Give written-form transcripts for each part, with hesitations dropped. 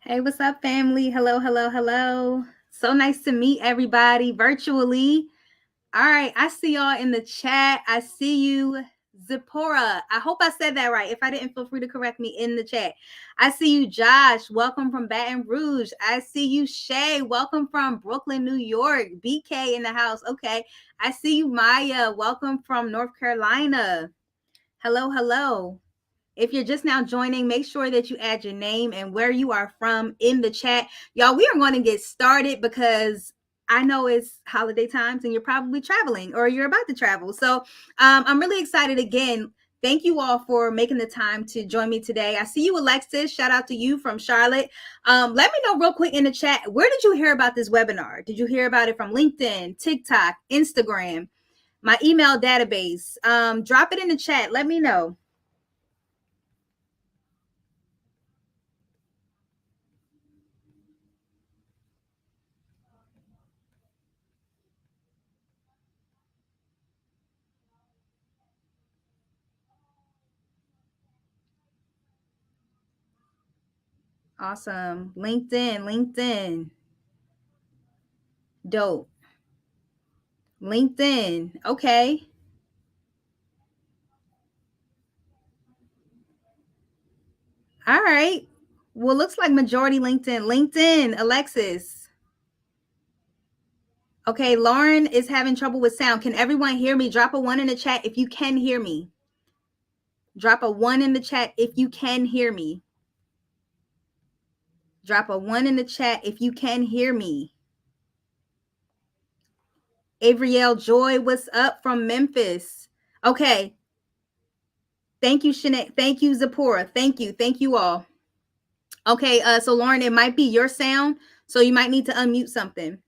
Hey, what's up, family? Hello, hello, hello. So nice to meet everybody virtually. All right, I see y'all in the chat. I see you, Zipporah. I hope I said that right. If I didn't, feel free to correct me in the chat. I see you, Josh. Welcome from Baton Rouge. I see you, Shay. Welcome from Brooklyn, New York. BK in the house. Okay. I see you, Maya. Welcome from North Carolina. Hello, hello. If you're just now joining, make sure that you add your name and where you are from in the chat. Y'all, we are going to get started because I know it's holiday times and you're probably traveling or you're about to travel. So I'm really excited again. Thank you all for making the time to join me today. I see you, Alexis. Shout out to you from Charlotte. Let me know real quick in the chat. Where did you hear about this webinar? Did you hear about it from LinkedIn, TikTok, Instagram, my email database? Drop it in the chat. Let me know. Awesome. LinkedIn. Dope. LinkedIn. Okay. All right. Well, looks like majority LinkedIn. LinkedIn, Alexis. Okay, Lauren is having trouble with sound. Can everyone hear me? Drop a one in the chat if you can hear me. Drop a one in the chat if you can hear me. Drop a one in the chat if you can hear me. Avriel Joy, what's up from Memphis? Okay. Thank you, Shanae. Thank you, Zipporah. Thank you. Thank you all. Okay, so Lauren, it might be your sound, so you might need to unmute something.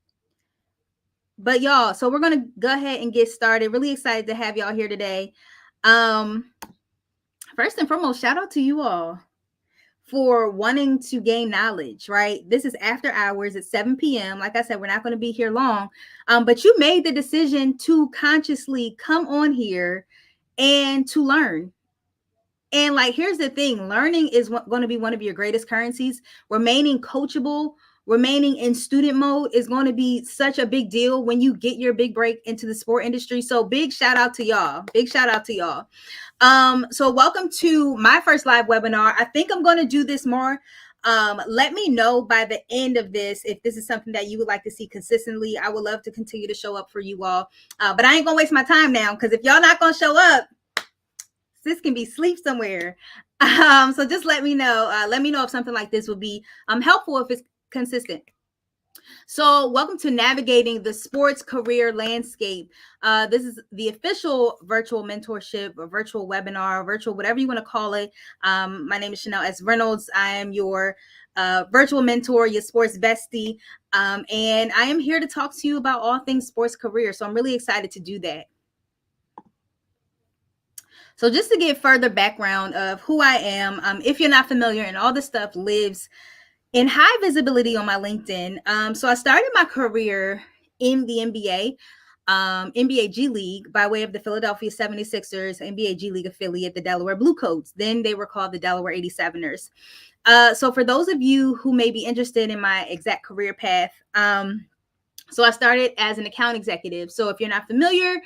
But y'all, so we're gonna go ahead and get started. Really excited to have y'all here today. First and foremost, shout out to you all for wanting to gain knowledge, right? This is after hours at 7 p.m. Like I said, we're not going to be here long, but you made the decision to consciously come on here and to learn. And like, here's the thing, learning is going to be one of your greatest currencies. Remaining coachable, remaining in student mode is going to be such a big deal when you get your big break into the sport industry. So big shout out to y'all. Big shout out to y'all. So welcome to my first live webinar. I think I'm going to do this more. Let me know by the end of this if this is something that you would like to see consistently. I would love to continue to show up for you all. But I ain't going to waste my time now, because if y'all not going to show up, this can be sleep somewhere. So just let me know. Let me know if something like this would be helpful if it's consistent. So welcome to Navigating the Sports Career Landscape. This is the official virtual mentorship or virtual webinar, virtual, whatever you want to call it. My name is Chanel S. Reynolds. I am your virtual mentor, your sports bestie. And I am here to talk to you about all things sports career. So I'm really excited to do that. So just to give further background of who I am, if you're not familiar, and all this stuff lives in high visibility on my LinkedIn. So I started my career in the NBA, NBA G League, by way of the Philadelphia 76ers, NBA G League affiliate, the Delaware Blue Coats. Then they were called the Delaware 87ers. So for those of you who may be interested in my exact career path, so I started as an account executive. So if you're not familiar,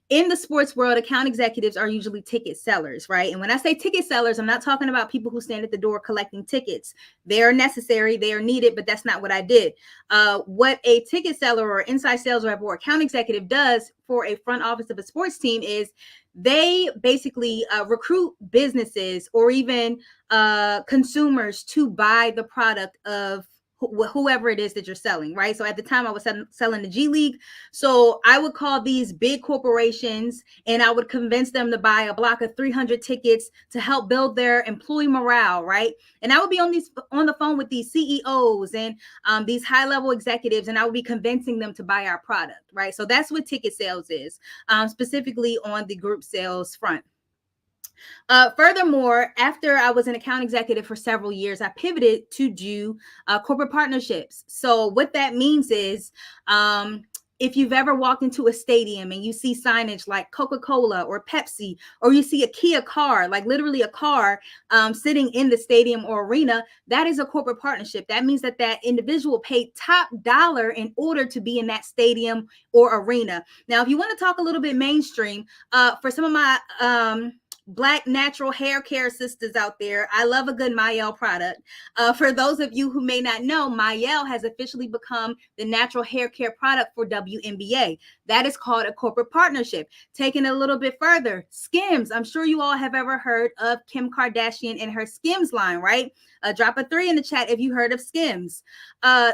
in the sports world, account executives are usually ticket sellers, right? And when I say ticket sellers, I'm not talking about people who stand at the door collecting tickets. They are necessary, they are needed, but that's not what I did. What a ticket seller or inside sales rep or account executive does for a front office of a sports team is they basically recruit businesses or even consumers to buy the product of whoever it is that you're selling, right? So at the time I was selling the G League. So I would call these big corporations and I would convince them to buy a block of 300 tickets to help build their employee morale, right? And I would be on the phone with these CEOs and these high level executives, and I would be convincing them to buy our product, right? So that's what ticket sales is, specifically on the group sales front. Furthermore, after I was an account executive for several years, I pivoted to do corporate partnerships. So what that means is if you've ever walked into a stadium and you see signage like Coca-Cola or Pepsi, or you see a Kia car, like literally a car sitting in the stadium or arena, that is a corporate partnership. That means that that individual paid top dollar in order to be in that stadium or arena. Now, if you want to talk a little bit mainstream, for some of my Black natural hair care sisters out there, I love a good Mayel product. For those of you who may not know, Mayel has officially become the natural hair care product for WNBA. That is called a corporate partnership. Taking it a little bit further, Skims. I'm sure you all have ever heard of Kim Kardashian and her Skims line, right? Drop a 3 in the chat if you heard of Skims.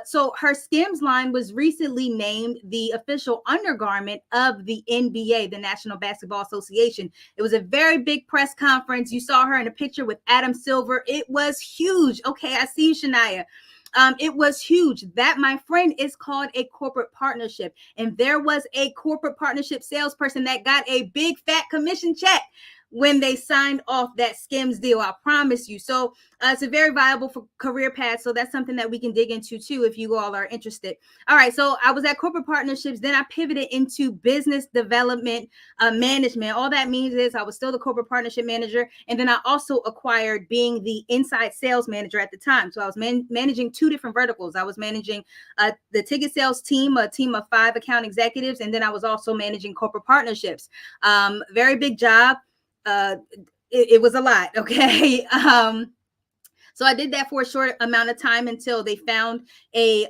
So her Skims line was recently named the official undergarment of the NBA, the National Basketball Association. It was a very big press conference. You saw her in a picture with Adam Silver. It was huge. Okay, I see you, Shania. It was huge. That, my friend, is called a corporate partnership. And there was a corporate partnership salesperson that got a big fat commission check when they signed off that Skims deal. I promise you. So it's a very viable for career path. So that's something that we can dig into too, if you all are interested. All right. So I was at corporate partnerships. Then I pivoted into business development management. All that means is I was still the corporate partnership manager. And then I also acquired being the inside sales manager at the time. So I was managing 2 different verticals. I was managing the ticket sales team, a team of 5 account executives. And then I was also managing corporate partnerships. Very big job. It was a lot. Okay. So I did that for a short amount of time until they found a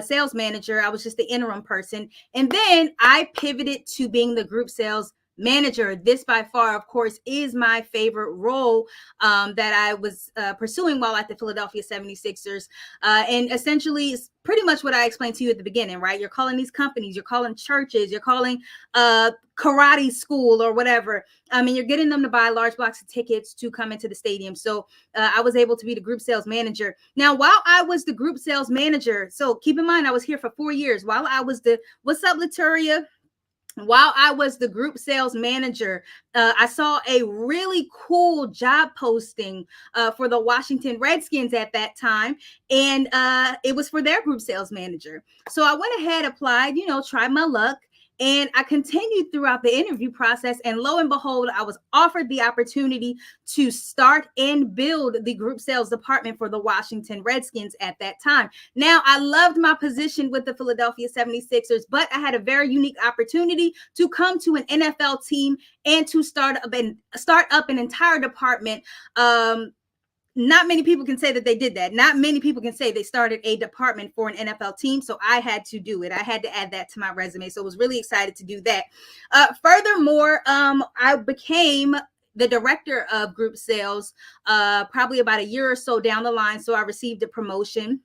sales manager. I was just the interim person. And then I pivoted to being the group sales manager. This by far, of course, is my favorite role that I was pursuing while at the Philadelphia 76ers. And essentially, it's pretty much what I explained to you at the beginning, right? You're calling these companies, you're calling churches, you're calling karate school or whatever. I mean, you're getting them to buy large blocks of tickets to come into the stadium. So I was able to be the group sales manager. Now, while I was the group sales manager, so keep in mind, I was here for 4 years. While I was what's up, Laturia? While I was the group sales manager, I saw a really cool job posting for the Washington Redskins at that time. And it was for their group sales manager. So I went ahead, applied, tried my luck. And I continued throughout the interview process. And lo and behold, I was offered the opportunity to start and build the group sales department for the Washington Redskins at that time. Now, I loved my position with the Philadelphia 76ers, but I had a very unique opportunity to come to an NFL team and to start up an entire department. Not many people can say that they did that. Not many people can say they started a department for an NFL team. So I had to do it. I had to add that to my resume. So I was really excited to do that. Furthermore, I became the director of group sales probably about a year or so down the line. So I received a promotion.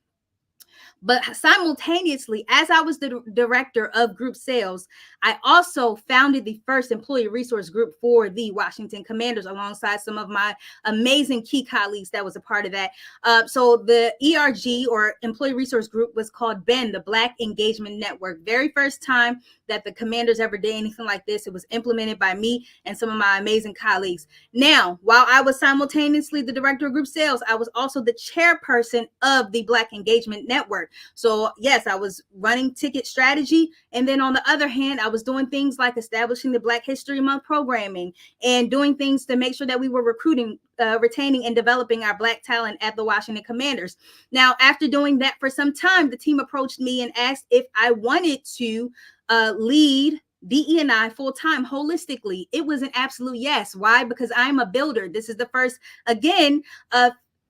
But simultaneously, as I was the director of group sales, I also founded the first employee resource group for the Washington Commanders alongside some of my amazing key colleagues that was a part of that. So the ERG, or employee resource group, was called BEN, the Black Engagement Network. Very first time that the Commanders ever did anything like this. It was implemented by me and some of my amazing colleagues. Now, while I was simultaneously the director of group sales, I was also the chairperson of the Black Engagement Network. So yes, I was running ticket strategy. And then on the other hand, I was doing things like establishing the Black History Month programming and doing things to make sure that we were recruiting, retaining, and developing our Black talent at the Washington Commanders. Now, after doing that for some time, the team approached me and asked if I wanted to lead DE&I full-time holistically. It was an absolute yes. Why? Because I'm a builder. This is the first, again,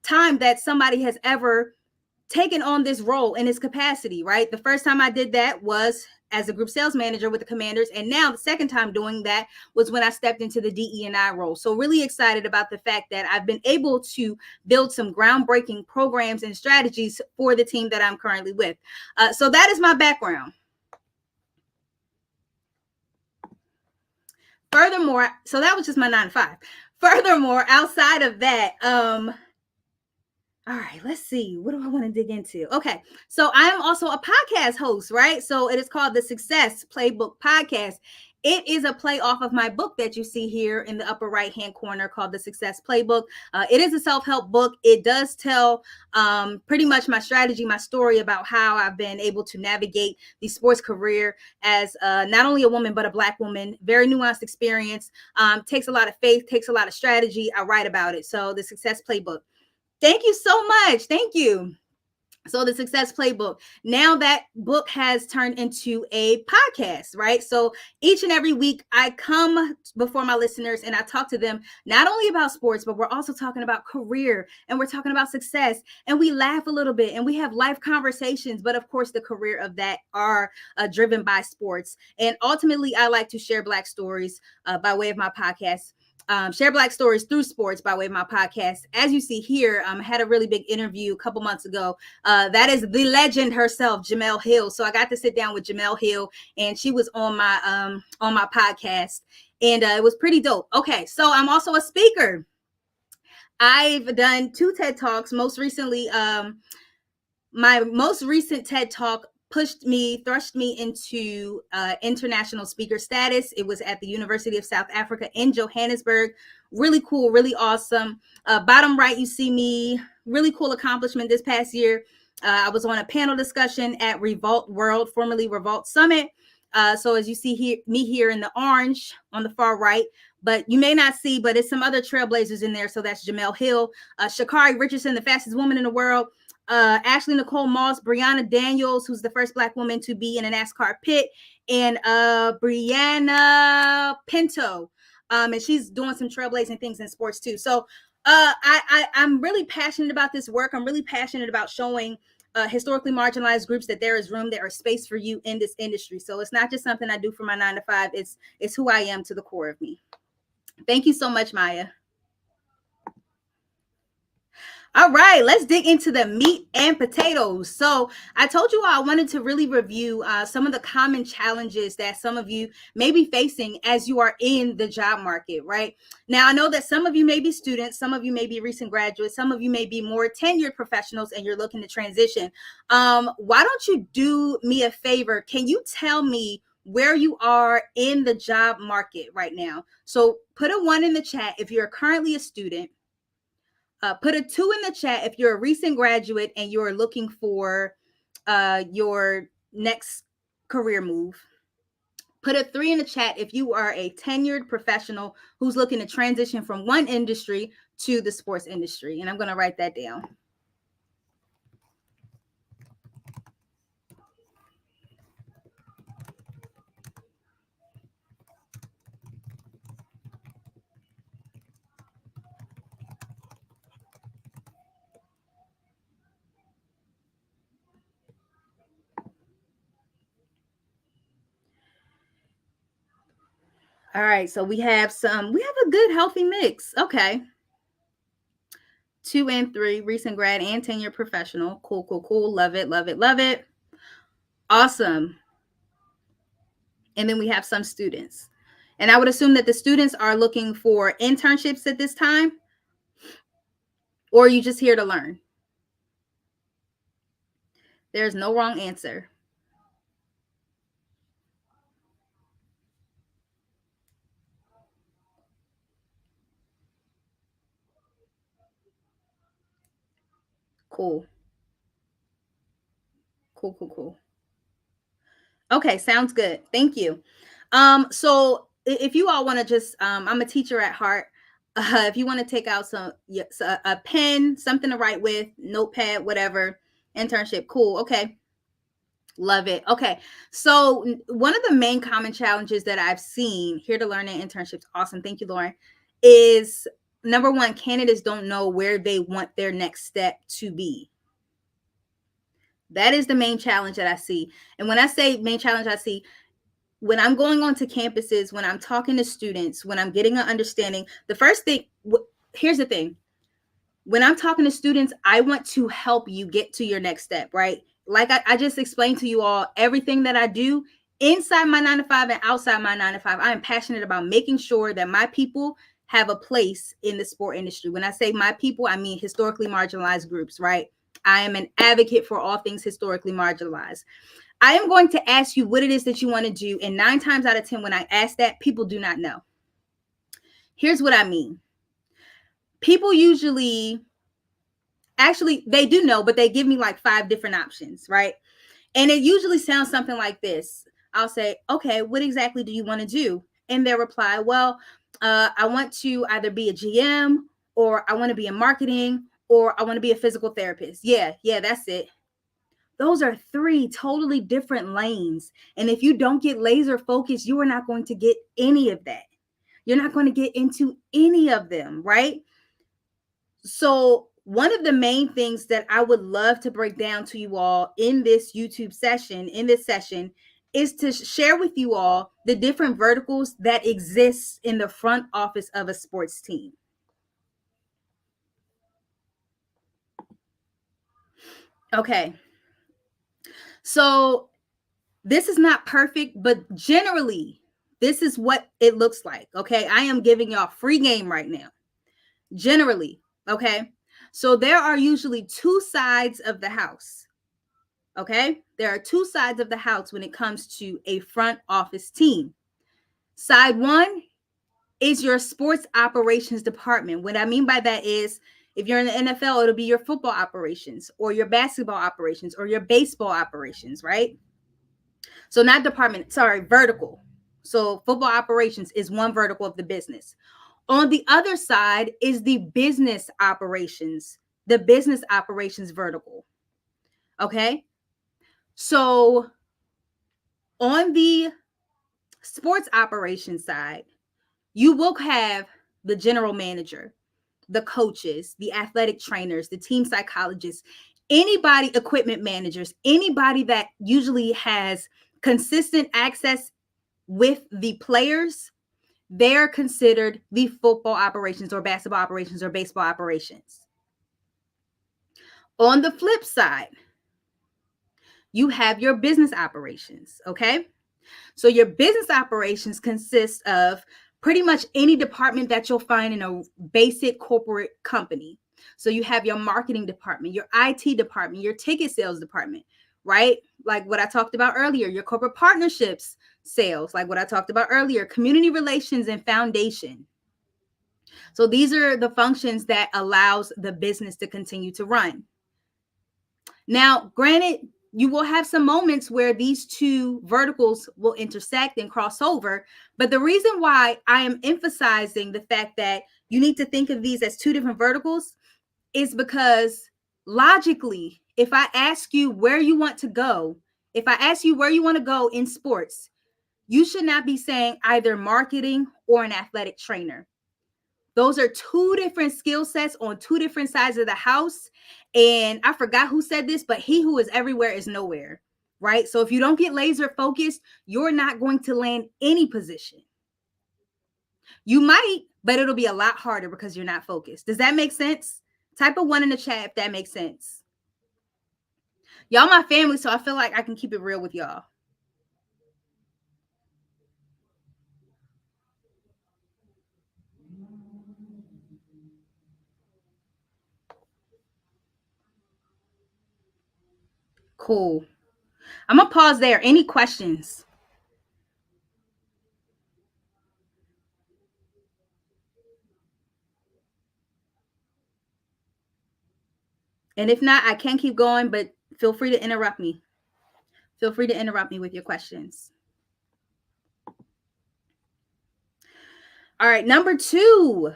time that somebody has ever taken on this role in its capacity, right? The first time I did that was as a group sales manager with the Commanders. And now the second time doing that was when I stepped into the DE&I role. So really excited about the fact that I've been able to build some groundbreaking programs and strategies for the team that I'm currently with. So that is my background. Furthermore, so that was just my 9 to 5. Furthermore, outside of that, all right, let's see. What do I want to dig into? Okay, so I am also a podcast host, right? So it is called the Success Playbook Podcast. It is a play off of my book that you see here in the upper right hand corner called The Success Playbook. It is a self-help book. It does tell pretty much my strategy, my story about how I've been able to navigate the sports career as not only a woman, but a Black woman. Very nuanced experience. Takes a lot of faith, takes a lot of strategy. I write about it. So The Success Playbook. Thank you so much. Thank you. So The Success Playbook. Now that book has turned into a podcast, right? So each and every week I come before my listeners and I talk to them not only about sports, but we're also talking about career and we're talking about success and we laugh a little bit and we have life conversations. But of course, the career of that are driven by sports. And ultimately, I like to share Black stories by way of my podcast. Share Black stories through sports by way of my podcast. As you see here, I had a really big interview a couple months ago. That is the legend herself, Jemele Hill. So I got to sit down with Jemele Hill, and she was on my podcast, and it was pretty dope. Okay, so I'm also a speaker. I've done 2 TED Talks. Most recently, my most recent TED Talk thrust me into international speaker status. It was at the University of South Africa in Johannesburg. Really cool, really awesome. Bottom right, you see me. Really cool accomplishment this past year. I was on a panel discussion at Revolt World, formerly Revolt Summit. So as you see here, me here in the orange on the far right, but you may not see, but it's some other trailblazers in there. So that's Jemele Hill, Sha'Carri Richardson, the fastest woman in the world, Ashley Nicole Moss, Brianna Daniels, who's the first Black woman to be in a NASCAR pit, and Brianna Pinto. And she's doing some trailblazing things in sports too. So I'm really passionate about this work. I'm really passionate about showing historically marginalized groups that there is room, there is space for you in this industry. So it's not just something I do for my 9 to 5. It's who I am to the core of me. Thank you so much, Maya. All right, let's dig into the meat and potatoes. So I told you I wanted to really review some of the common challenges that some of you may be facing as you are in the job market, right? Now, I know that some of you may be students, some of you may be recent graduates, some of you may be more tenured professionals and you're looking to transition. Why don't you do me a favor? Can you tell me where you are in the job market right now? So put a 1 in the chat if you're currently a student. Put a 2 in the chat if you're a recent graduate and you're looking for your next career move. Put a 3 in the chat if you are a tenured professional who's looking to transition from one industry to the sports industry. And I'm going to write that down. All right, so we have a good healthy mix. Okay. 2 and 3, recent grad and tenured professional. Cool, cool, cool. Love it, love it, love it. Awesome. And then we have some students. And I would assume that the students are looking for internships at this time, or are you just here to learn? There's no wrong answer. Cool. Cool, cool, cool. Okay, sounds good. Thank you. So if you all want to just, I'm a teacher at heart. If you want to take out a pen, something to write with, notepad, whatever, internship, cool. Okay. Love it. Okay. So one of the main common challenges that I've seen here to learn in internships, awesome. Thank you, Lauren, is number 1, candidates don't know where they want their next step to be. That is the main challenge that I see. And when I say main challenge I see, when I'm going onto campuses, when I'm talking to students, when I'm getting an understanding, the first thing, here's the thing. When I'm talking to students, I want to help you get to your next step, right? Like I just explained to you all, everything that I do inside my 9 to 5 and outside my 9 to 5, I am passionate about making sure that my people have a place in the sport industry. When I say my people, I mean historically marginalized groups, right? I am an advocate for all things historically marginalized. I am going to ask you what it is that you want to do. And 9 times out of 10, when I ask that, people do not know. Here's what I mean. People usually, actually, they do know, but they give me like 5 different options, right? And it usually sounds something like this. I'll say, okay, what exactly do you want to do? And they'll reply, well, I want to either be a GM, or I want to be in marketing, or I want to be a physical therapist. Yeah, that's it. Those are 3 totally different lanes. And if you don't get laser focused, you are not going to get any of that. You're not going to get into any of them, right? So, one of the main things that I would love to break down to you all in this YouTube session, is to share with you all the different verticals that exist in the front office of a sports team. Okay. So, this is not perfect, but generally, this is what it looks like. Okay. I am giving y'all free game right now. Generally. Okay. So, there are usually 2 sides of the house. Okay. There are 2 sides of the house when it comes to a front office team. Side one is your sports operations department. What I mean by that is, if you're in the NFL, it'll be your football operations, or your basketball operations, or your baseball operations, right? So not department, sorry, vertical. So football operations is one vertical of the business. On the other side is the business operations vertical. Okay. So on the sports operations side, you will have the general manager, the coaches, the athletic trainers, the team psychologists, anybody, equipment managers, anybody that usually has consistent access with the players. They're considered the football operations, or basketball operations, or baseball operations. On the flip side, you have your business operations, okay? So your business operations consist of pretty much any department that you'll find in a basic corporate company. So you have your marketing department, your IT department, your ticket sales department, right? Like what I talked about earlier, your corporate partnerships sales, like what I talked about earlier, community relations and foundation. So these are the functions that allows the business to continue to run. Now, granted, you will have some moments where these 2 verticals will intersect and cross over. But the reason why I am emphasizing the fact that you need to think of these as 2 different verticals is because logically, if I ask you where you want to go, if I ask you where you want to go in sports, you should not be saying either marketing or an athletic trainer. Those are 2 different skill sets on 2 different sides of the house. And I forgot who said this, but he who is everywhere is nowhere, right? So if you don't get laser focused, you're not going to land any position. You might, but it'll be a lot harder because you're not focused. Does that make sense? Type a 1 in the chat if that makes sense. Y'all my family, so I feel like I can keep it real with y'all. Cool. I'm going to pause there. Any questions? And if not, I can keep going, but feel free to interrupt me. Feel free to interrupt me with your questions. All right, number 2.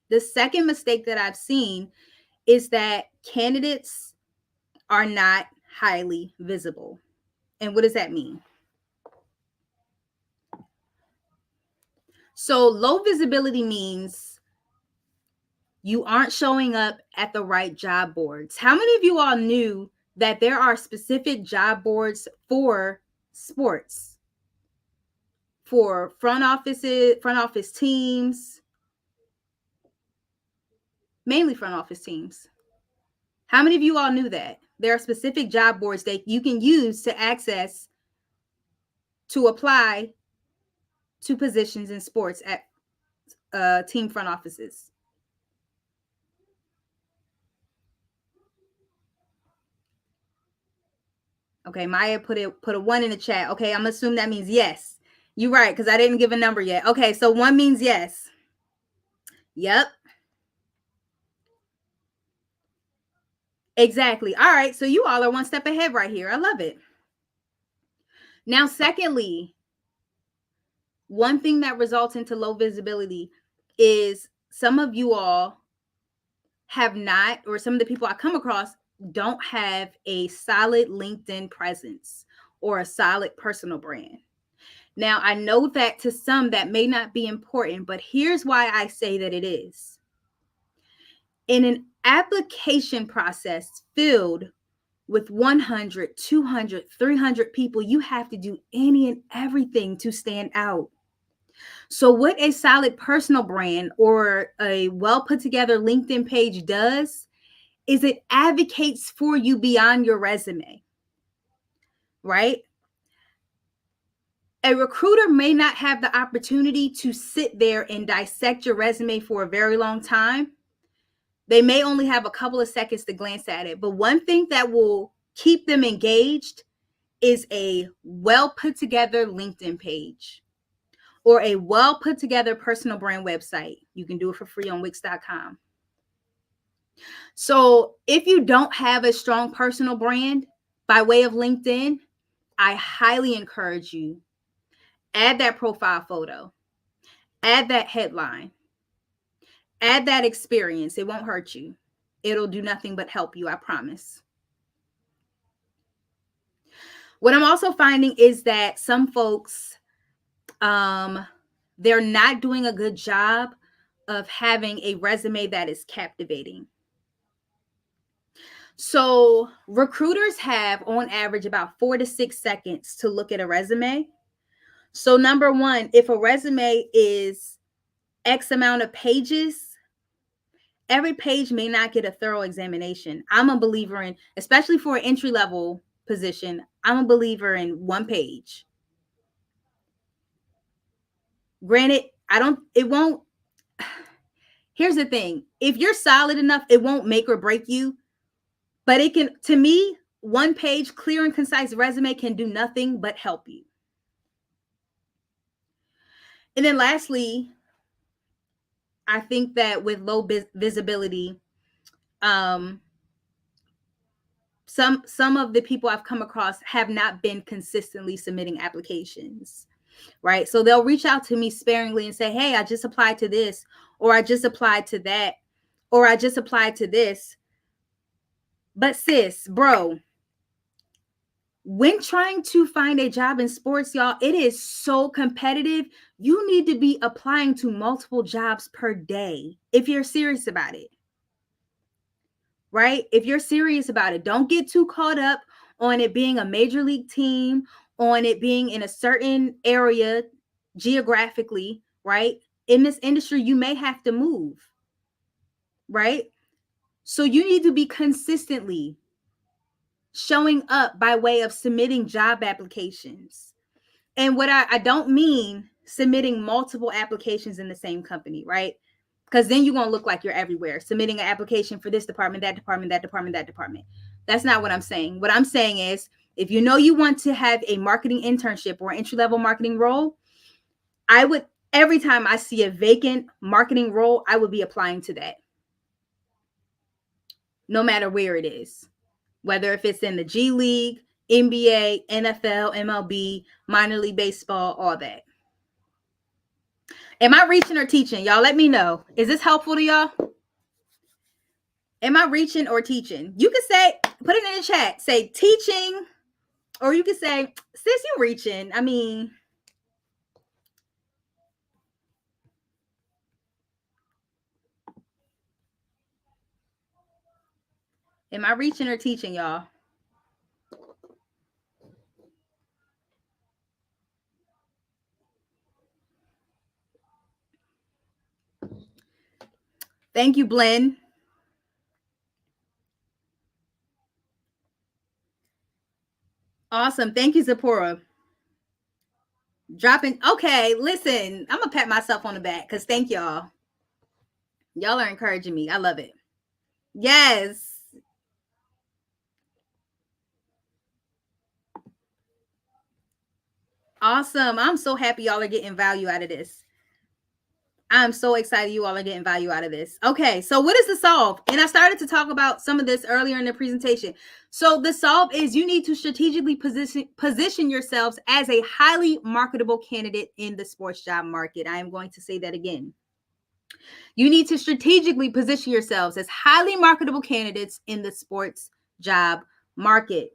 The second mistake that I've seen is that candidates are not highly visible. And what does that mean? So low visibility means you aren't showing up at the right job boards. How many of you all knew that there are specific job boards for sports, for front office teams, mainly front office teams? How many of you all knew that there are specific job boards that you can use to access to apply to positions in sports at team front offices? Okay, Maya put a one in the chat. Okay, I'm assuming that means yes. You're right, because I didn't give a number yet. Okay, so one means yes. Yep. Exactly. All right, so you all are one step ahead right here. I love it. Now, secondly, one thing that results into low visibility is some of you all have not, or some of the people I come across don't have a solid LinkedIn presence or a solid personal brand. Now, I know that to some that may not be important, but here's why I say that it is. In an application process filled with 100, 200, 300 people, you have to do any and everything to stand out. So, what a solid personal brand or a well put together LinkedIn page does is it advocates for you beyond your resume, right? A recruiter may not have the opportunity to sit there and dissect your resume for a very long time. They may only have a couple of seconds to glance at it. But one thing that will keep them engaged is a well put together LinkedIn page or a well put together personal brand website. You can do it for free on Wix.com. So if you don't have a strong personal brand by way of LinkedIn, I highly encourage you, add that profile photo, add that headline, add that experience. It won't hurt you. It'll do nothing but help you, I promise. What I'm also finding is that some folks, they're not doing a good job of having a resume that is captivating. So recruiters have on average about 4 to 6 seconds to look at a resume. So number one, if a resume is X amount of pages, every page may not get a thorough examination. I'm a believer in, especially for an entry level position, I'm a believer in one page. Granted, it won't, here's the thing. If you're solid enough, it won't make or break you, but it can, to me, one page clear and concise resume can do nothing but help you. And then lastly, I think that with low visibility, um, some of the people I've come across have not been consistently submitting applications, right? So they'll reach out to me sparingly and say, hey, I just applied to this, or I just applied to that, or I just applied to this. But sis, bro, when trying to find a job in sports, y'all, it is so competitive. You need to be applying to multiple jobs per day if you're serious about it. Right? If you're serious about it, don't get too caught up on it being a major league team, on it being in a certain area geographically, right? In this industry, you may have to move, right? So you need to be consistently showing up by way of submitting job applications. And what I don't mean submitting multiple applications in the same company, right? Because then you're going to look like you're everywhere, submitting an application for this department, that department, that department, that department. That's not what I'm saying. What I'm saying is, if you know you want to have a marketing internship or entry-level marketing role, I would, every time I see a vacant marketing role, I would be applying to that. No matter where it is, whether if it's in the G League, NBA, NFL, MLB, minor league baseball, all that. Am I reaching or teaching? Y'all let me know. Is this helpful to y'all? Am I reaching or teaching? You can say, put it in the chat, say teaching, or you can say, sis, you reaching. I mean, am I reaching or teaching, y'all? Thank you, Blend. Awesome. Thank you, Zipporah. Dropping. Okay, listen, I'm going to pat myself on the back because thank y'all. Y'all are encouraging me. I love it. Yes. Awesome. I'm so happy y'all are getting value out of this. I'm so excited you all are getting value out of this. Okay, so what is the solve? And I started to talk about some of this earlier in the presentation. So the solve is you need to strategically position yourselves as a highly marketable candidate in the sports job market. I am going to say that again. You need to strategically position yourselves as highly marketable candidates in the sports job market.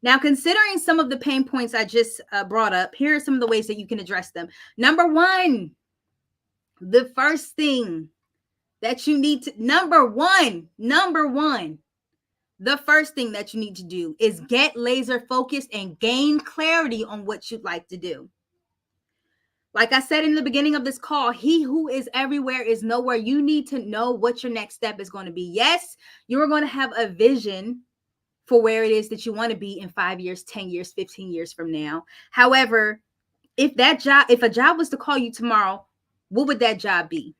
Now, considering some of the pain points I just brought up, here are some of the ways that you can address them. Number one, the first thing that you need to, number one, the first thing that you need to do is get laser focused and gain clarity on what you'd like to do. Like I said in the beginning of this call, he who is everywhere is nowhere. You need to know what your next step is going to be. Yes, you are going to have a vision for where it is that you want to be in 5 years, 10 years, 15 years from now. However, if a job was to call you tomorrow, what would that job be?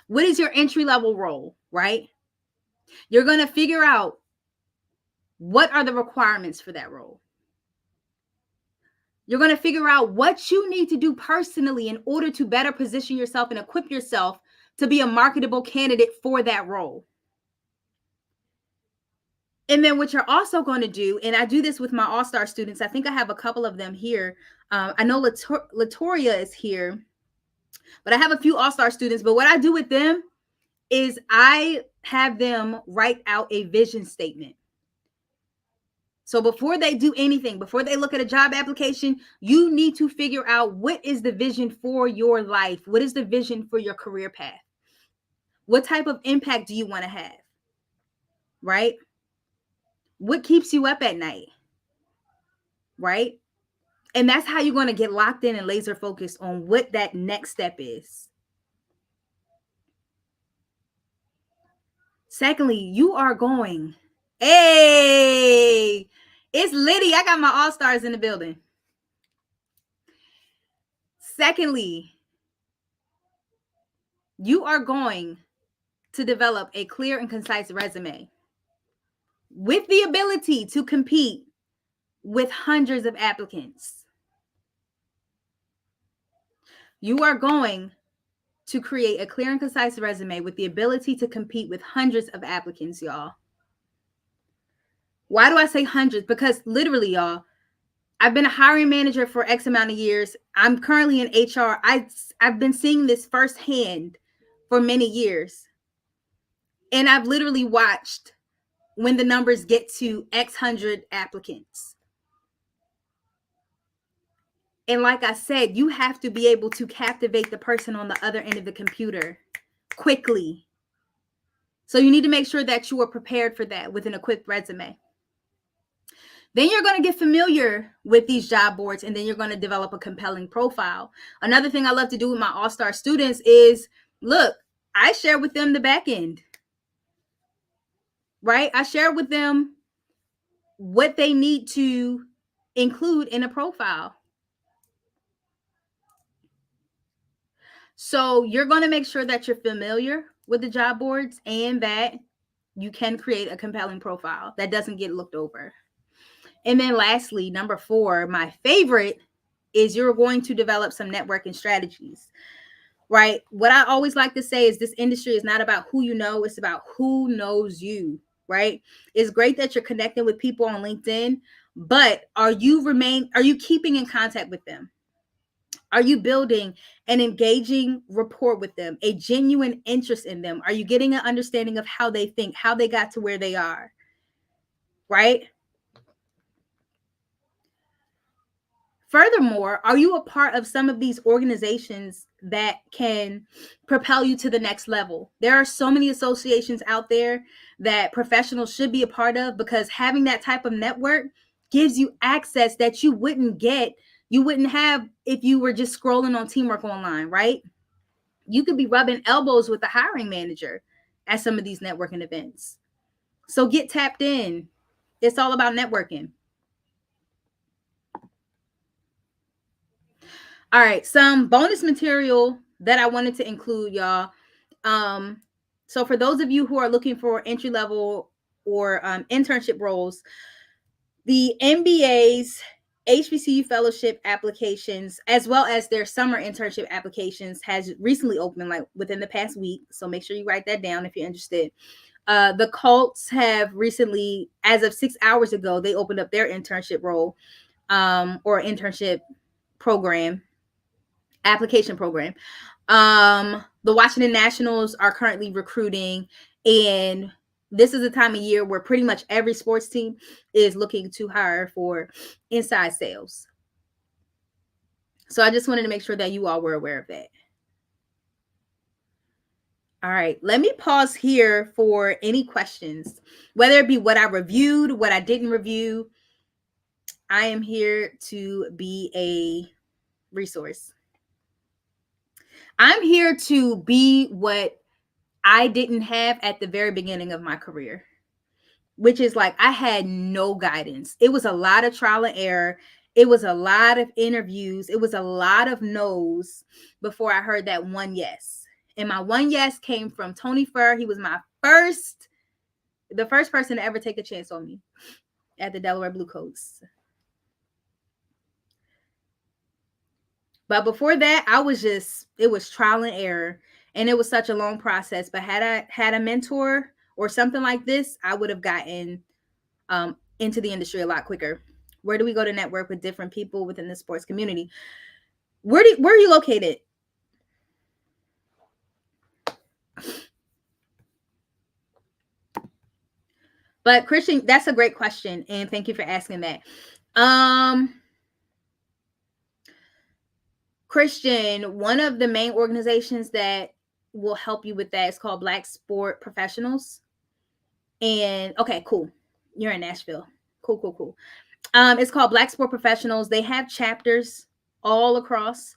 What is your entry level role, right? You're going to figure out what are the requirements for that role. You're going to figure out what you need to do personally in order to better position yourself and equip yourself to be a marketable candidate for that role. And then what you're also going to do, and I do this with my all-star students. I think I have a couple of them here. I know Latoria is here, but I have a few all-star students. But what I do with them is I have them write out a vision statement. So before they do anything, before they look at a job application, you need to figure out what is the vision for your life? What is the vision for your career path? What type of impact do you want to have? Right? What keeps you up at night? Right? And that's how you're going to get locked in and laser focused on what that next step is. Secondly, you are going, hey, it's Liddy. I got my all-stars in the building. Secondly, you are going to develop a clear and concise resume with the ability to compete with hundreds of applicants. You are going to create a clear and concise resume with the ability to compete with hundreds of applicants, y'all. Why do I say hundreds? Because literally, y'all, I've been a hiring manager for X amount of years. I'm currently in HR. I've been seeing this firsthand for many years. And I've literally watched when the numbers get to X hundred applicants. And like I said, you have to be able to captivate the person on the other end of the computer quickly. So you need to make sure that you are prepared for that with an equipped resume. Then you're going to get familiar with these job boards, and then you're going to develop a compelling profile. Another thing I love to do with my all-star students is, look, I share with them the back end, right? I share with them what they need to include in a profile. So you're going to make sure that you're familiar with the job boards and that you can create a compelling profile that doesn't get looked over. And then lastly, number 4, my favorite, is you're going to develop some networking strategies, right? What I always like to say is this industry is not about who you know, it's about who knows you, right? It's great that you're connecting with people on LinkedIn, but are you keeping in contact with them? Are you building an engaging rapport with them, a genuine interest in them? Are you getting an understanding of how they think, how they got to where they are, right? Furthermore, are you a part of some of these organizations that can propel you to the next level? There are so many associations out there that professionals should be a part of, because having that type of network gives you access that you wouldn't have if you were just scrolling on Teamwork Online, right? You could be rubbing elbows with the hiring manager at some of these networking events. So get tapped in. It's all about networking. All right, some bonus material that I wanted to include, y'all. So for those of you who are looking for entry level or internship roles, the MBA's HBCU fellowship applications, as well as their summer internship applications, has recently opened, like within the past week. So make sure you write that down if you're interested. The Colts have recently, as of 6 hours ago, they opened up their internship role, or internship program, application program. The Washington Nationals are currently recruiting, and this is a time of year where pretty much every sports team is looking to hire for inside sales. So I just wanted to make sure that you all were aware of that. All right, let me pause here for any questions, whether it be what I reviewed, what I didn't review. I am here to be a resource. I'm here to be what I didn't have at the very beginning of my career, which is like I had no guidance. It was a lot of trial and error. It was a lot of interviews. It was a lot of no's before I heard that one yes. And my one yes came from Tony Furr. He was the first person to ever take a chance on me at the Delaware Blue Coats. But before that, it was trial and error. And it was such a long process. But had I had a mentor or something like this, I would have gotten into the industry a lot quicker. Where do we go to network with different people within the sports community? Where are you located? But Christian, that's a great question, and thank you for asking that. Christian, one of the main organizations that will help you with that is called Black Sport Professionals. And okay, cool. You're in Nashville. Cool. It's called Black Sport Professionals. They have chapters all across.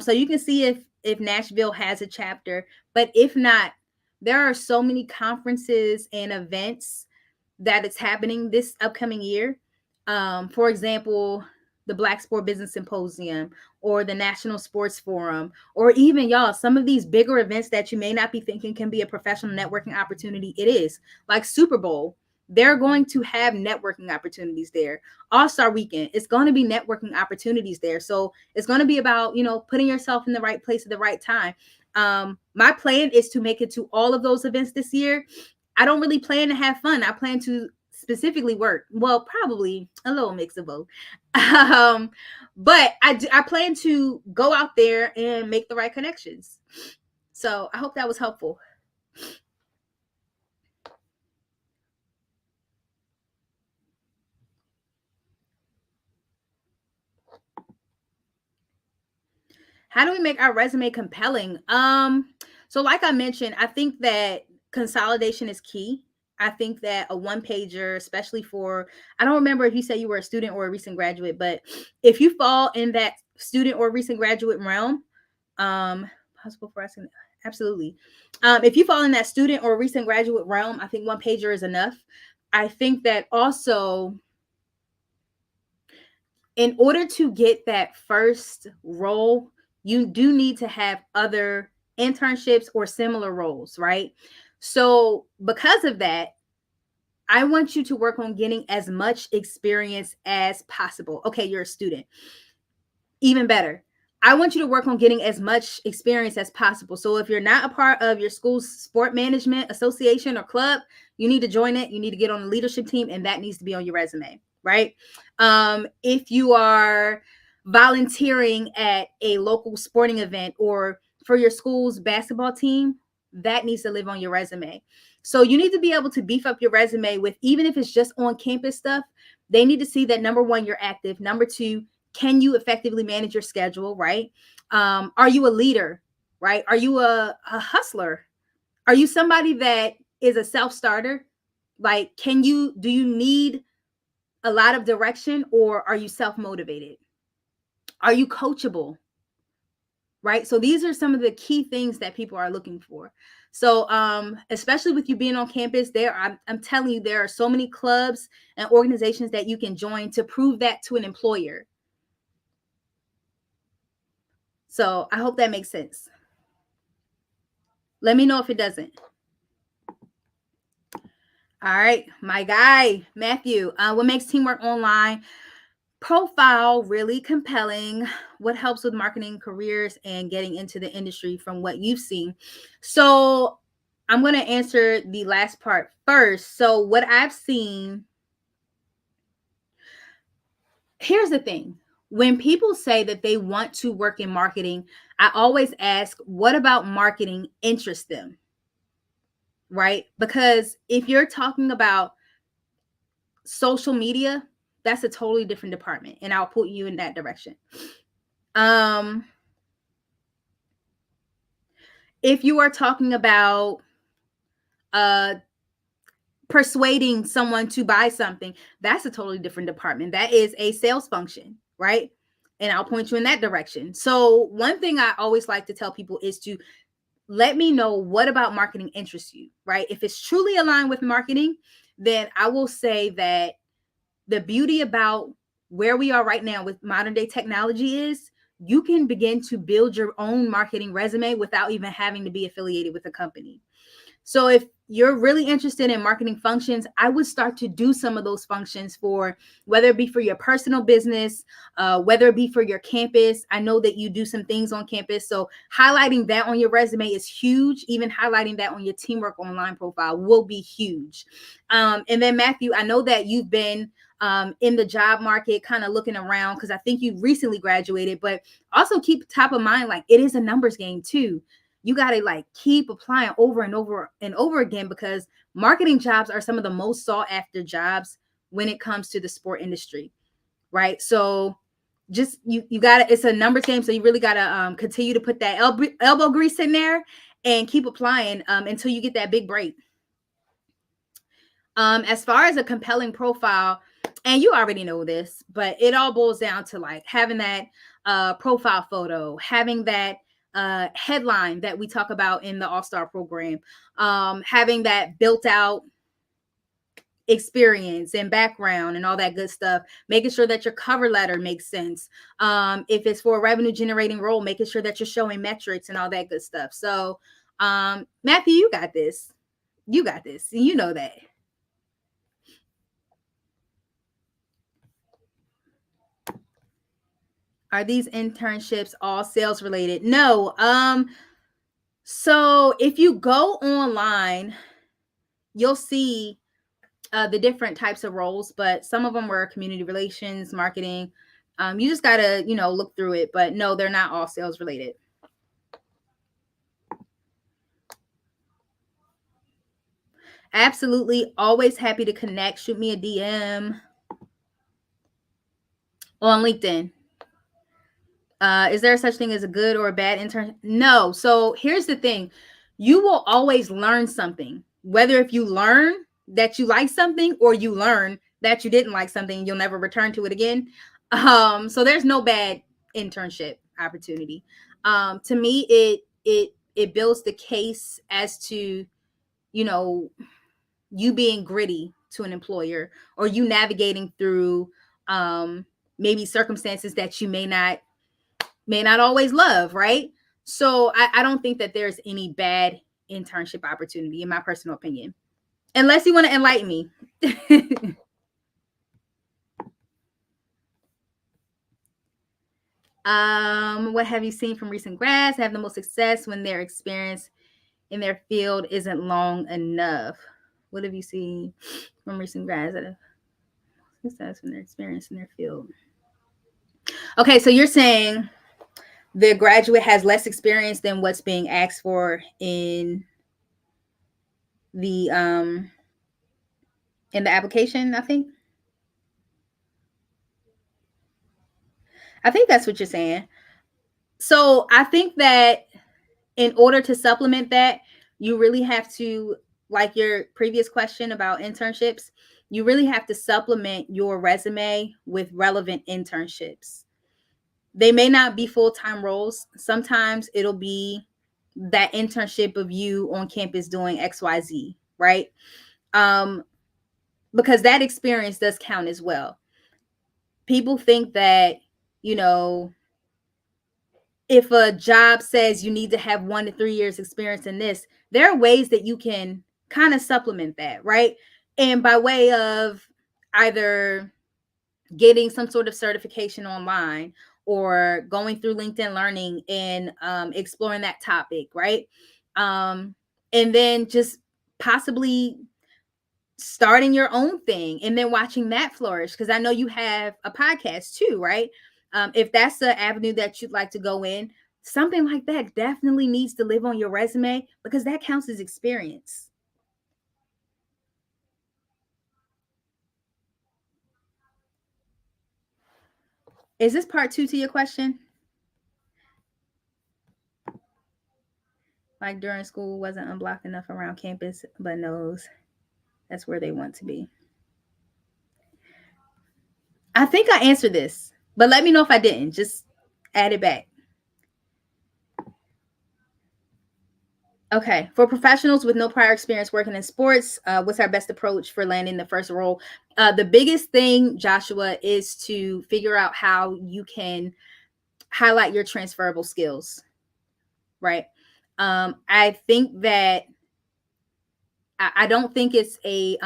So you can see if Nashville has a chapter, but if not, there are so many conferences and events that it's happening this upcoming year. For example, the Black Sport Business Symposium or the National Sports Forum, or even y'all, some of these bigger events that you may not be thinking can be a professional networking opportunity. It is like Super Bowl. They're going to have networking opportunities there. All-Star Weekend, it's going to be networking opportunities there. So it's going to be about, putting yourself in the right place at the right time. My plan is to make it to all of those events this year. I don't really plan to have fun. I plan to specifically work. Well, probably a little mix of both. But I plan to go out there and make the right connections. So I hope that was helpful. How do we make our resume compelling? So like I mentioned, I think that consolidation is key. I think that a one pager, especially for, I don't remember if you said you were a student or a recent graduate, but if you fall in that student or recent graduate realm, possible for asking, absolutely. If you fall in that student or recent graduate realm, I think one pager is enough. I think that also, in order to get that first role, you do need to have other internships or similar roles, right? So, because of that, I want you to work on getting as much experience as possible. Okay, you're a student. Even better. I want you to work on getting as much experience as possible. So if you're not a part of your school's sport management association or club, you need to join it. You need to get on the leadership team, and that needs to be on your resume, right? If you are volunteering at a local sporting event or for your school's basketball team, that needs to live on your resume. So you need to be able to beef up your resume with, even if it's just on campus stuff, they need to see that number one, you're active. Number two, can you effectively manage your schedule, right? Are you a leader, right? Are you a hustler? Are you somebody that is a self-starter? Like, do you need a lot of direction, or are you self-motivated? Are you coachable? Right? So these are some of the key things that people are looking for. So especially with you being on campus, I'm telling you, there are so many clubs and organizations that you can join to prove that to an employer. So I hope that makes sense. Let me know if it doesn't. All right, my guy, Matthew. What makes teamwork online Profile really compelling. What helps with marketing careers and getting into the industry from what you've seen? So I'm going to answer the last part first. So what I've seen, here's the thing. When people say that they want to work in marketing, I always ask, what about marketing interests them? Right? Because if you're talking about social media, that's a totally different department, and I'll put you in that direction. Um, if you are talking about uh persuading someone to buy something, that's a totally different department. That is a sales function, right? And I'll point you in that direction. So one thing I always like to tell people is to let me know what about marketing interests you, right? If it's truly aligned with marketing, then I will say that the beauty about where we are right now with modern day technology is you can begin to build your own marketing resume without even having to be affiliated with a company. So if you're really interested in marketing functions, I would start to do some of those functions for whether it be for your personal business, whether it be for your campus. I know that you do some things on campus. So highlighting that on your resume is huge. Even highlighting that on your Teamwork Online profile will be huge. And then Matthew, I know that you've been in the job market, kind of looking around because I think you recently graduated, but also keep top of mind, like it is a numbers game too. You got to like keep applying over and over and over again because marketing jobs are some of the most sought after jobs when it comes to the sport industry, right? So just you got to, it's a numbers game, so you really got to continue to put that elbow grease in there and keep applying until you get that big break. As far as a compelling profile, and you already know this, but it all boils down to like having that profile photo, having that headline that we talk about in the All-Star program, having that built out experience and background and all that good stuff, making sure that your cover letter makes sense. If it's for a revenue generating role, making sure that you're showing metrics and all that good stuff. So Matthew, you got this. You got this. You know that. Are these internships all sales related? No. So if you go online, you'll see the different types of roles, but some of them were community relations, marketing. You just gotta, look through it. But no, they're not all sales related. Absolutely, always happy to connect. Shoot me a DM on LinkedIn. Is there such thing as a good or a bad intern? No. So here's the thing. You will always learn something, whether if you learn that you like something or you learn that you didn't like something, you'll never return to it again. So there's no bad internship opportunity. To me, it builds the case as to, you know, you being gritty to an employer or you navigating through maybe circumstances that you may not always love, right? So I don't think that there's any bad internship opportunity, in my personal opinion, unless you want to enlighten me. What have you seen from recent grads have the most success when their experience in their field isn't long enough? What have you seen from recent grads that have success when their experience in their field? Okay, so you're saying the graduate has less experience than what's being asked for the um in the application, I think that's what you're saying. So I think that in order to supplement that, you really have to, like your previous question about internships, you really have to supplement your resume with relevant internships. They may not be full-time roles. Sometimes it'll be that internship of you on campus doing XYZ, right? Um, because that experience does count as well. People think that, you know, if a job says you need to have 1 to 3 years experience in this, there are ways that you can kind of supplement that, right? And by way of either getting some sort of certification online, or going through LinkedIn Learning and exploring that topic, right? Um, and then just possibly starting your own thing and then watching that flourish. Because I know you have a podcast too, right? If that's the avenue that you'd like to go in, something like that definitely needs to live on your resume, because that counts as experience. Is this part two to your question? Like during school wasn't unblocked enough around campus, but knows that's where they want to be. I think I answered this, but let me know if I didn't. Just add it back. Okay. For professionals with no prior experience working in sports, what's our best approach for landing the first role? The biggest thing, Joshua, is to figure out how you can highlight your transferable skills, right? I think that I don't think it's a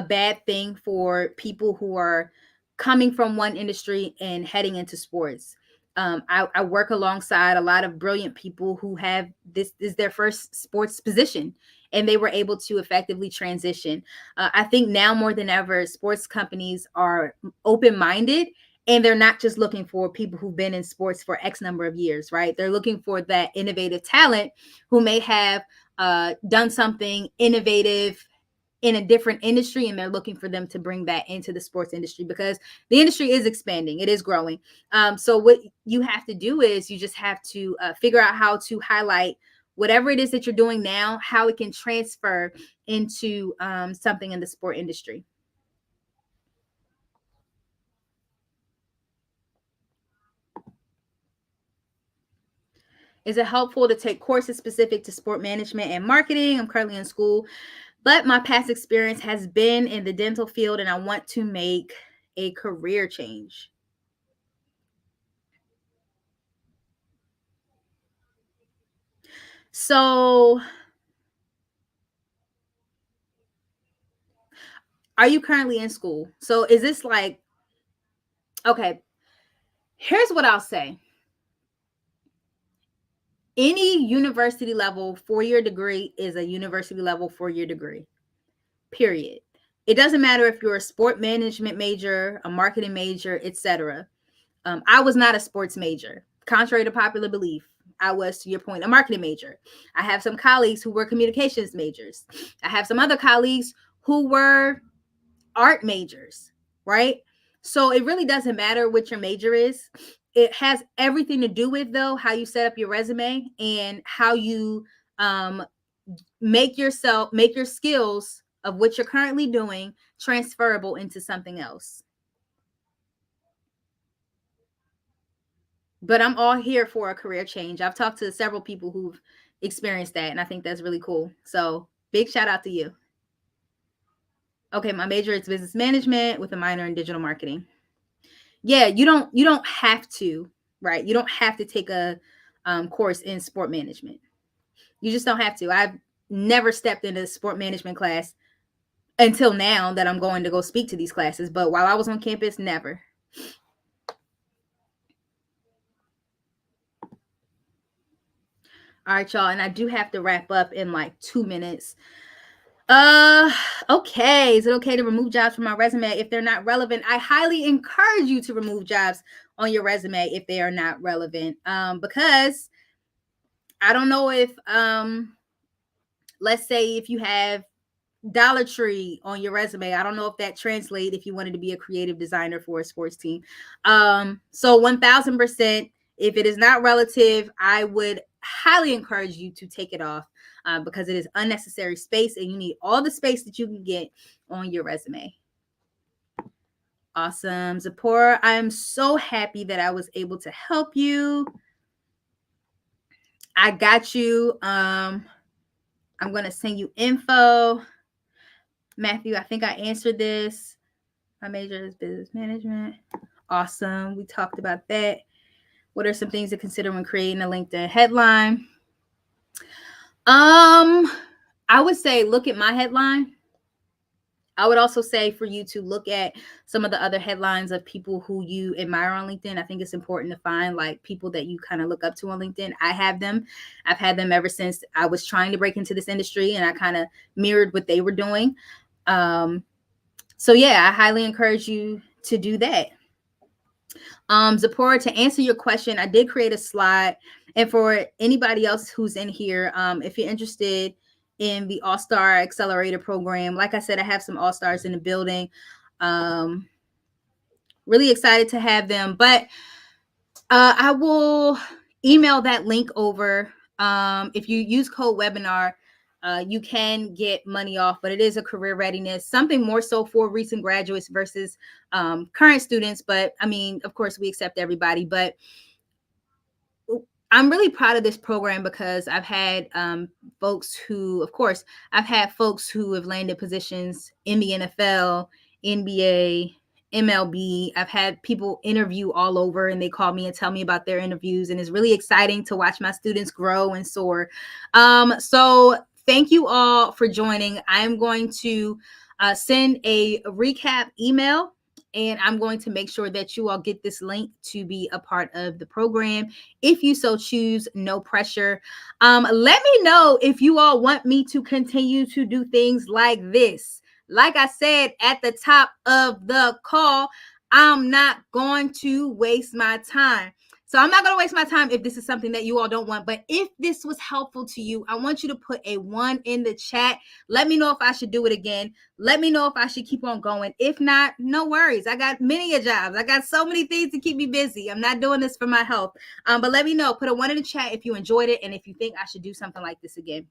bad thing for people who are coming from one industry and heading into sports. I work alongside a lot of brilliant people who have this is their first sports position, and they were able to effectively transition. I think now more than ever, sports companies are open minded, and they're not just looking for people who've been in sports for X number of years, right? They're looking for that innovative talent who may have done something innovative in a different industry, and they're looking for them to bring that into the sports industry, because the industry is expanding, it is growing. So what you have to do is you just have to figure out how to highlight whatever it is that you're doing now, how it can transfer into something in the sport industry. Is it helpful to take courses specific to sport management and marketing? I'm currently in school, but my past experience has been in the dental field, and I want to make a career change. So, are you currently in school? So, is this like, okay, here's what I'll say. Any university level 4-year degree is a university level 4-year degree, period. It doesn't matter if you're a sport management major, a marketing major, etc. I was not a sports major, contrary to popular belief. I was, to your point, a marketing major. I have some colleagues who were communications majors. I have some other colleagues who were art majors, right? So it really doesn't matter what your major is. It has everything to do with, though, how you set up your resume and how you um, make your skills of what you're currently doing transferable into something else. But I'm all here for a career change. I've talked to several people who've experienced that, and I think that's really cool. So big shout out to you. Okay, my major is business management with a minor in digital marketing. Yeah, you don't have to, right? You don't have to take a course in sport management. You just don't have to. I've never stepped into a sport management class until now that I'm going to go speak to these classes. But while I was on campus, never. All right, y'all. And I do have to wrap up in like 2 minutes. Uh, okay. Is it okay to remove jobs from my resume if they're not relevant? I highly encourage you to remove jobs on your resume if they are not relevant. Because I don't know if let's say if you have Dollar Tree on your resume, I don't know if that translates if you wanted to be a creative designer for a sports team. So 1000%, if it is not relative, I would highly encourage you to take it off, because it is unnecessary space, and you need all the space that you can get on your resume. Awesome. Zipporah, I am so happy that I was able to help you. I got you. I'm going to send you info. Matthew, I think I answered this. My major is business management. Awesome. We talked about that. What are some things to consider when creating a LinkedIn headline? I would say look at my headline I would also say for you to look at some of the other headlines of people who you admire on LinkedIn. I think it's important to find like people that you kind of look up to on LinkedIn. I have them. I've had them ever since I was trying to break into this industry, and I kind of mirrored what they were doing. So yeah, I highly encourage you to do that. Zipporah, to answer your question, I did create a slide. And for anybody else who's in here, if you're interested in the All-Star Accelerator program, like I said, I have some All-Stars in the building. Really excited to have them. But I will email that link over. If you use code webinar, you can get money off, but it is a career readiness, something more so for recent graduates versus current students. But I mean, of course, we accept everybody. But I'm really proud of this program because I've had folks who, of course, I've had folks who have landed positions in the NFL, NBA, MLB. I've had people interview all over, and they call me and tell me about their interviews, and it's really exciting to watch my students grow and soar. So thank you all for joining. I'm going to send a recap email, and I'm going to make sure that you all get this link to be a part of the program. If you so choose, no pressure. Let me know if you all want me to continue to do things like this. Like I said at the top of the call, I'm not going to waste my time. So I'm not going to waste my time if this is something that you all don't want. But if this was helpful to you, I want you to put a 1 in the chat. Let me know if I should do it again. Let me know if I should keep on going. If not, no worries. I got many jobs. I got so many things to keep me busy. I'm not doing this for my health. But let me know. Put a 1 in the chat if you enjoyed it and if you think I should do something like this again.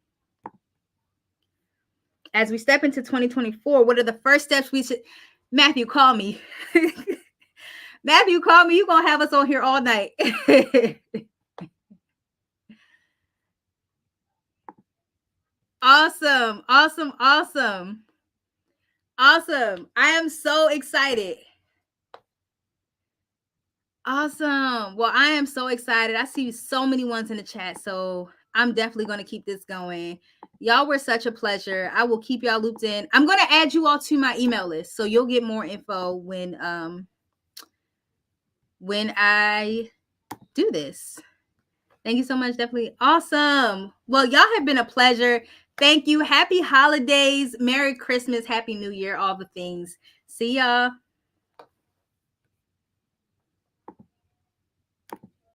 As we step into 2024, what are the first steps we should... Matthew, call me. Matthew, call me. You're going to have us on here all night. Awesome. Awesome. Awesome. Awesome. I am so excited. Awesome. Well, I am so excited. I see so many ones in the chat. So I'm definitely going to keep this going. Y'all were such a pleasure. I will keep y'all looped in. I'm going to add you all to my email list, so you'll get more info when I do this. Thank you so much. Definitely awesome. Well, y'all have been a pleasure. Thank you. Happy holidays. Merry Christmas. Happy New Year. All the things. See y'all.